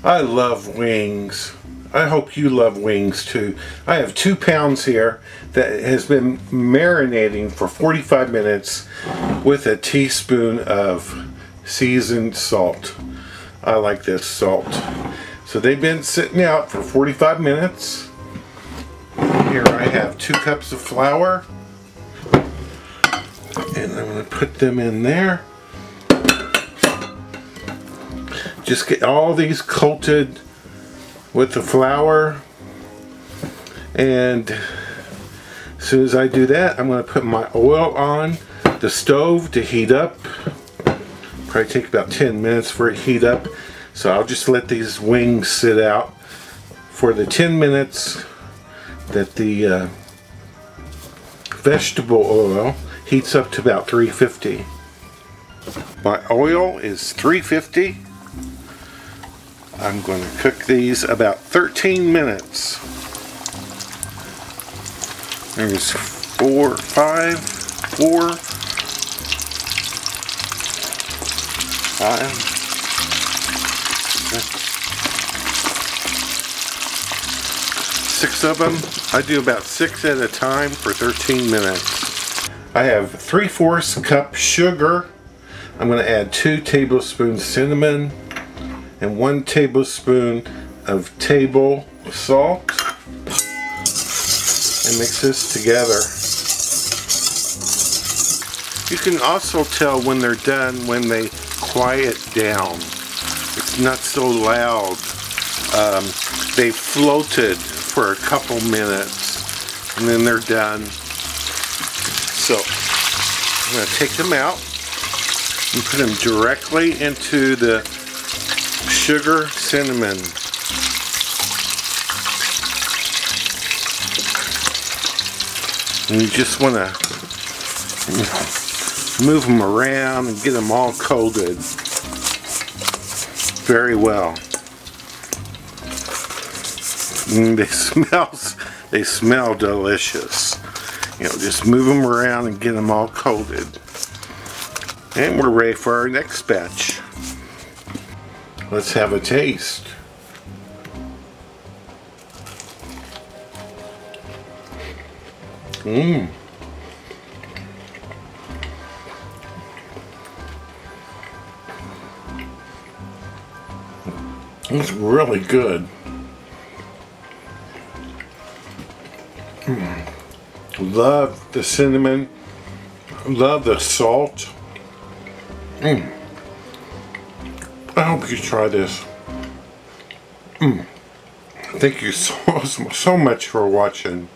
I love wings. I hope you love wings too. I have 2 pounds here that has been marinating for 45 minutes with a teaspoon of seasoned salt. I like this salt. So they've been sitting out for 45 minutes. Here I have 2 cups of flour. And I'm going to put them in there. Just get all these coated with the flour. And as soon as I do that, I'm going to put my oil on the stove to heat up. Probably take about 10 minutes for it to heat up. So I'll just let these wings sit out for the 10 minutes that the vegetable oil heats up to about 350. My oil is 350. I'm going to cook these about 13 minutes. There's 4, 5, 4, 5, 6 of them. I do about 6 at a time for 13 minutes. I have 3/4 cup sugar. I'm going to add 2 tablespoons cinnamon and 1 tablespoon of table salt and mix this together. You can also tell when they're done when they quiet down. It's not so loud. They floated for a couple minutes and then they're done. So I'm going to take them out and put them directly into the sugar cinnamon. And you just want to move them around and get them all coated very well. And they smell delicious. You know, just move them around and get them all coated. And we're ready for our next batch. Let's have a taste. Mmm. It's really good. Love the cinnamon. Love the salt. I hope you try this. Thank you so much for watching.